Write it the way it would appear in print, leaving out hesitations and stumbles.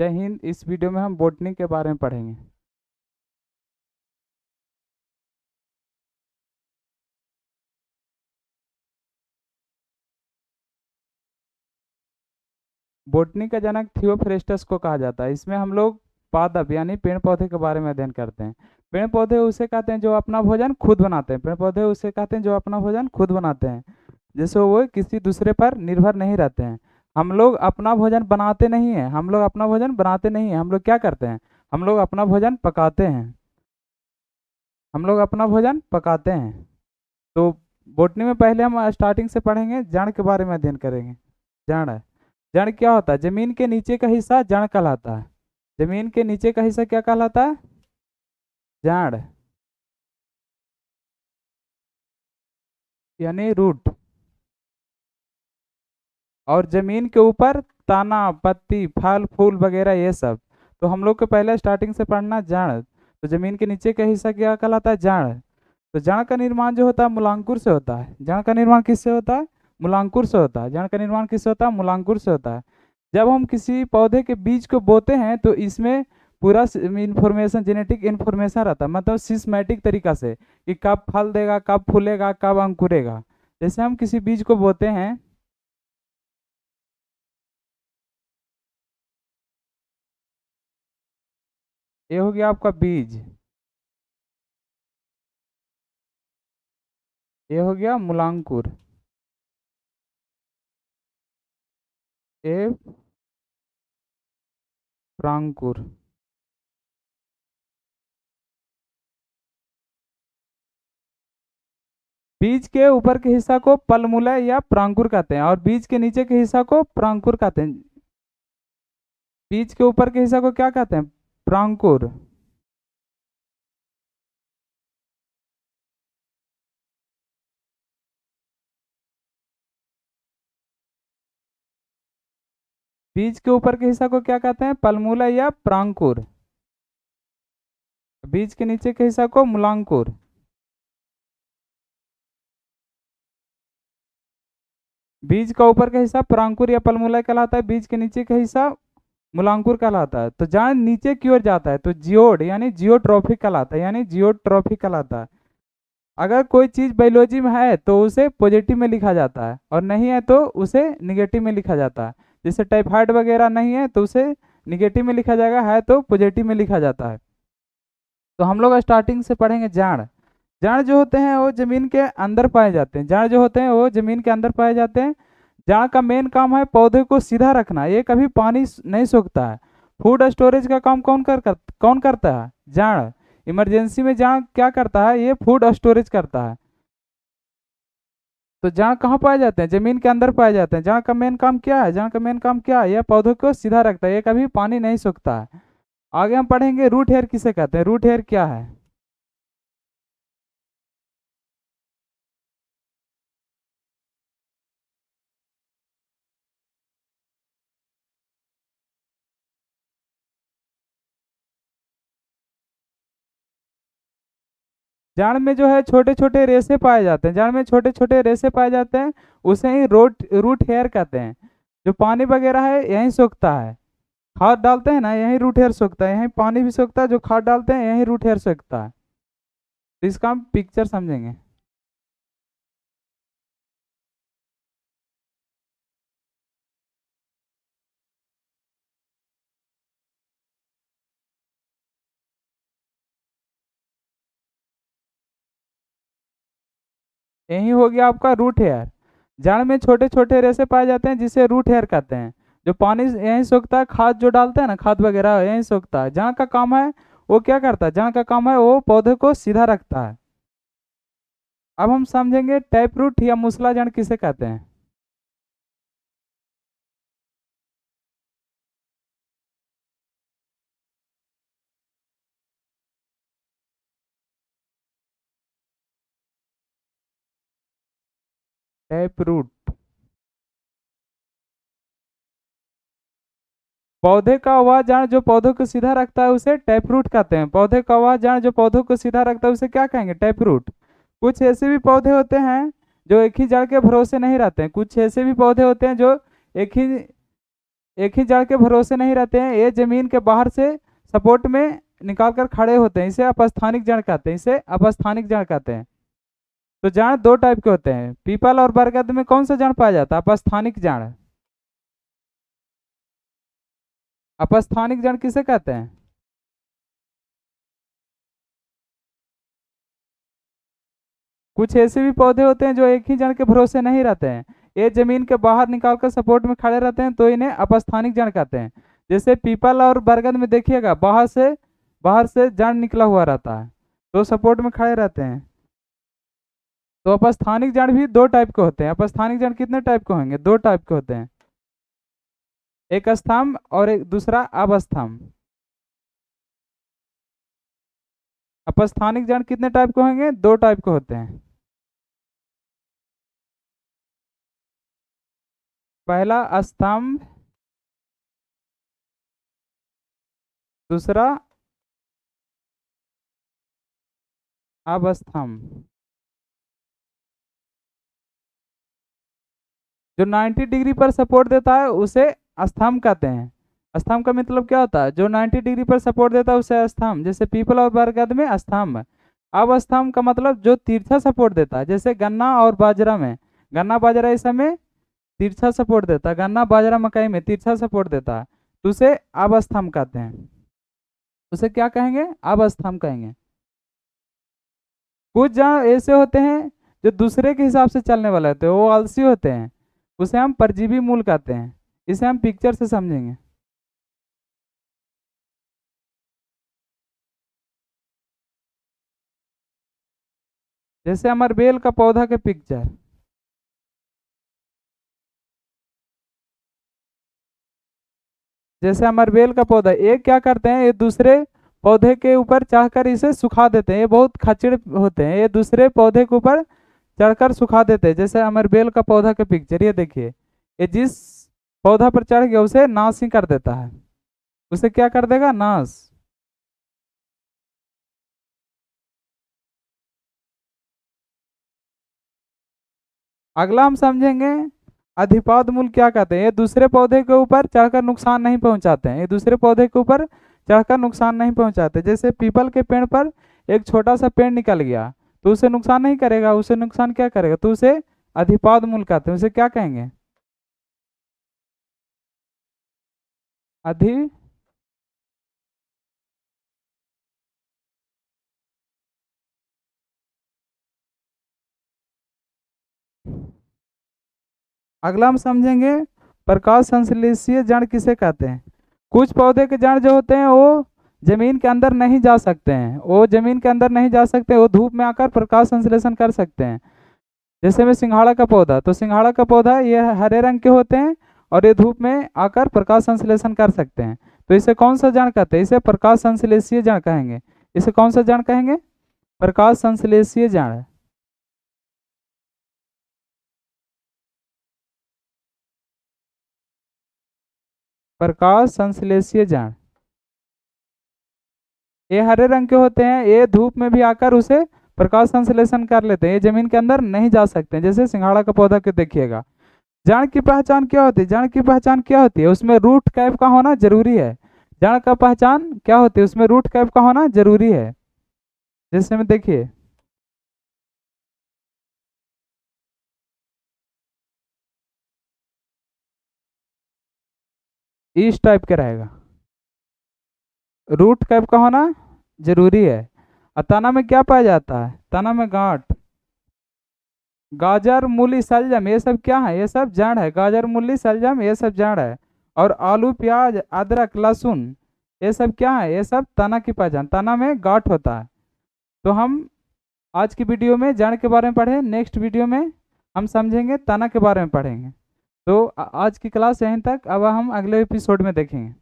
जय हिंद। इस वीडियो में हम बोटनी के बारे में पढ़ेंगे। बोटनी का जनक थियोफ्रेस्टस को कहा जाता है। इसमें हम लोग पादप यानी पेड़ पौधे के बारे में अध्ययन करते हैं। पेड़ पौधे उसे कहते हैं जो अपना भोजन खुद बनाते हैं। पेड़ पौधे उसे कहते हैं जो अपना भोजन खुद बनाते हैं, जैसे वो किसी दूसरे पर निर्भर नहीं रहते हैं। हम लोग अपना भोजन बनाते नहीं हैं। हम लोग अपना भोजन बनाते नहीं हैं। हम लोग क्या करते हैं? हम लोग अपना भोजन पकाते हैं। हम लोग अपना भोजन पकाते हैं। तो बोटनी में पहले हम स्टार्टिंग से पढ़ेंगे, जड़ के बारे में अध्ययन करेंगे। जड़, जड़ क्या होता है? जमीन के नीचे का हिस्सा जड़ कहलाता है। जमीन के नीचे का हिस्सा क्या कहलाता है? जड़ यानी रूट। और जमीन के ऊपर तना, पत्ती, फल फूल वगैरह ये सब। तो हम लोग को पहले स्टार्टिंग से पढ़ना जड़। तो जमीन के नीचे का हिस्सा क्या कहलाता है? जड़। तो जड़ का निर्माण जो होता है मूलांकुर से होता है। जड़ का निर्माण किससे होता है? मूलांकुर से होता है। जड़ का निर्माण किससे होता है? मूलांकुर से होता है। जब हम किसी पौधे के बीज को बोते हैं तो इसमें पूरा इंफॉर्मेशन, जेनेटिक इंफॉर्मेशन रहता है, मतलब सिस्टमैटिक तरीका से कि कब फल देगा, कब फूलेगा, कब अंकुरेगा। जैसे हम किसी बीज को बोते हैं, ये हो गया आपका बीज, ये हो गया मूलांकुर, ये प्रांकुर। बीज के ऊपर के हिस्सा को पलमूलय या प्रांकुर कहते हैं और बीज के नीचे के हिस्सा को प्रांकुर कहते हैं। बीज के ऊपर के हिस्सा को क्या कहते हैं? प्रांकुर। बीज के ऊपर के हिस्सा को क्या कहते हैं? पलमूलय या प्रांकुर। बीज के नीचे के हिस्सा को मूलांकुर। बीज का ऊपर का हिस्सा प्रांकुर या पलमूलय कहलाता है, बीज के नीचे का हिस्सा मूलांकुर कहलाता है। तो जहाँ नीचे की ओर जाता है तो जियोड यानी जियोट्रॉफिक कहलाता है, यानी जियोट्रॉफिक कहलाता है। अगर कोई चीज बायोलॉजी में है तो उसे पॉजिटिव में लिखा जाता है और नहीं है तो उसे निगेटिव में लिखा जाता है। जैसे टाइफाइड वगैरह नहीं है तो उसे निगेटिव में लिखा जाएगा, है तो पॉजिटिव में लिखा जाता है। तो हम लोग स्टार्टिंग से पढ़ेंगे जड़। जड़ जो होते हैं वो जमीन के अंदर पाए जाते हैं। जड़ जो होते हैं वो जमीन के अंदर पाए जाते हैं। जड़ का मेन काम है पौधे को सीधा रखना, ये कभी पानी नहीं सोखता है। फूड स्टोरेज का काम कौन करता है? जड़। इमरजेंसी में जड़ क्या करता है? ये फूड स्टोरेज करता है। तो जड़ कहाँ पाए जाते हैं? जमीन के अंदर पाए जाते हैं। जड़ का मेन काम क्या है? जड़ का मेन काम क्या है? यह पौधों को सीधा रखता है, ये कभी पानी नहीं सोखता है। आगे हम पढ़ेंगे रूट हेयर किसे कहते हैं। रूट हेयर क्या है? जड़ में जो है छोटे छोटे रेशे पाए जाते हैं। जड़ में छोटे छोटे रेशे पाए जाते हैं, उसे ही रूट रूट हेयर कहते हैं। जो पानी वगैरह है यहीं सोखता है। खाद डालते हैं ना, यहीं रूट हेयर सोखता है। यहीं पानी भी सोखता है, जो खाद डालते हैं यहीं रूट हेयर सोखता है। तो इसका हम पिक्चर समझेंगे। यही हो गया आपका रूट हेयर। जड़ में छोटे छोटे रेशे पाए जाते हैं जिसे रूट हेयर कहते हैं। जो पानी यहीं सोखता है, खाद जो डालते हैं ना, खाद वगैरह यहीं सोखता है। जड़ का काम है वो क्या करता है? जड़ का काम है वो पौधे को सीधा रखता है। अब हम समझेंगे टैप रूट या मूसला जड़ किसे कहते हैं। टैप रूट पौधे का वह जड़ जो पौधों को सीधा रखता है उसे टैप रूट कहते हैं। पौधे का वह जड़ जो पौधों को सीधा रखता है उसे क्या कहेंगे? Tap root. कुछ ऐसे भी पौधे होते हैं जो एक ही जड़ के भरोसे नहीं रहते हैं। कुछ ऐसे भी पौधे होते हैं जो एक ही एक ही जड़ के भरोसे नहीं रहते हैं, ये जमीन के बाहर से सपोर्ट में निकाल कर खड़े होते हैं, इसे अपस्थानिक जड़ कहते हैं, इसे अपस्थानिक जड़ कहते हैं। तो जड़ दो टाइप के होते हैं, पीपल और बरगद में कौन सा जड़ पाया जाता है? अपस्थानिक जड़। अपस्थानिक जड़ किसे कहते हैं? कुछ ऐसे भी पौधे होते हैं जो एक ही जड़ के भरोसे नहीं रहते हैं, ये जमीन के बाहर निकाल कर सपोर्ट में खड़े रहते हैं, तो इन्हें अपस्थानिक जड़ कहते हैं। जैसे पीपल और बरगद में देखिएगा, बाहर से जड़ निकला हुआ रहता है, तो सपोर्ट में खड़े रहते हैं। तो अपस्थानिक जड़ भी दो टाइप के होते हैं। अपस्थानिक जड़ कितने टाइप के होंगे? दो टाइप के होते हैं, एक स्तंभ और एक दूसरा अवस्थम्भ। अपस्थानिक जड़ कितने टाइप के होंगे? दो टाइप के होते हैं। पहला स्तंभ, दूसरा अवस्थम्भ। जो 90 डिग्री पर सपोर्ट देता है उसे स्तंभ कहते हैं। स्तंभ का मतलब क्या होता है? जो 90 डिग्री पर सपोर्ट देता है उसे स्तंभ। जैसे पीपल और बरगद में स्तंभ। अब स्तंभ का मतलब जो तिरछा सपोर्ट देता है, जैसे गन्ना और बाजरा में, गन्ना बाजरा इस समय तिरछा सपोर्ट देता है, गन्ना बाजरा मकई में तिरछा सपोर्ट देता है, तो उसे अब स्तंभ कहते हैं। उसे क्या कहेंगे? अब स्तंभ कहेंगे। कुछ जड़ ऐसे होते हैं जो दूसरे के हिसाब से चलने वाले होते हैं, वो आलसी होते हैं, उसे हम परजीवी मूल कहते हैं। इसे हम पिक्चर से समझेंगे। जैसे अमरबेल का पौधा के पिक्चर, जैसे अमरबेल का पौधा, ये क्या करते हैं, ये दूसरे पौधे के ऊपर चढ़कर इसे सुखा देते हैं, ये बहुत खच्चड़ होते हैं, ये दूसरे पौधे के ऊपर चढ़कर सुखा देते हैं। जैसे अमरबेल का पौधा के पिक्चर ये देखिए, ये जिस पौधा पर चढ़ गया उसे नाश ही कर देता है। उसे क्या कर देगा? नाश। अगला हम समझेंगे अधिपाद मूल क्या कहते हैं। ये दूसरे पौधे के ऊपर चढ़कर नुकसान नहीं पहुंचाते हैं, ये दूसरे पौधे के ऊपर चढ़कर नुकसान नहीं पहुंचाते। जैसे पीपल के पेड़ पर एक छोटा सा पेड़ निकल गया, तो उसे नुकसान नहीं करेगा, उसे नुकसान क्या करेगा? तो उसे अधिपाद मूल कहते हैं। उसे क्या कहेंगे? अधि अगला हम समझेंगे प्रकाश संश्लेषीय जड़ किसे कहते हैं। कुछ पौधे के जड़ जो होते हैं वो जमीन के अंदर नहीं जा सकते हैं, वो जमीन के अंदर नहीं जा सकते, वो धूप में आकर प्रकाश संश्लेषण कर सकते हैं। जैसे में सिंघाड़ा का पौधा, तो सिंघाड़ा का पौधा ये हरे रंग के होते हैं और ये धूप में आकर प्रकाश संश्लेषण कर सकते हैं, तो इसे कौन सा जड़ कहते हैं? इसे प्रकाश संश्लेषीय जड़ कहेंगे। इसे कौन सा जड़ कहेंगे? प्रकाश संश्लेषीय जड़। प्रकाश संश्लेषीय जड़, ये हरे रंग के होते हैं, ये धूप में भी आकर उसे प्रकाश संश्लेषण कर लेते हैं, ये जमीन के अंदर नहीं जा सकते हैं। जैसे सिंघाड़ा का पौधा के देखिएगा। जड़ की पहचान क्या होती है? जड़ की पहचान क्या होती है? उसमें रूट कैप का होना जरूरी है। जड़ का पहचान क्या होती है? उसमें रूट कैप का होना जरूरी है। जैसे में देखिए, इस टाइप का रहेगा, रूट कैप का होना जरूरी है। और तना में क्या पाया जाता है? तना में गांठ। गाजर मूली शलजम ये सब क्या है? ये सब जड़ है। गाजर मूली शलजम ये सब जड़ है। और आलू प्याज अदरक लहसुन ये सब क्या है? ये सब तना की पहचान, तना में गांठ होता है। तो हम आज की वीडियो में जड़ के बारे में पढ़े, नेक्स्ट वीडियो में हम समझेंगे तना के बारे में पढ़ेंगे। तो आज की क्लास यहीं तक, अब हम अगले एपिसोड में देखेंगे।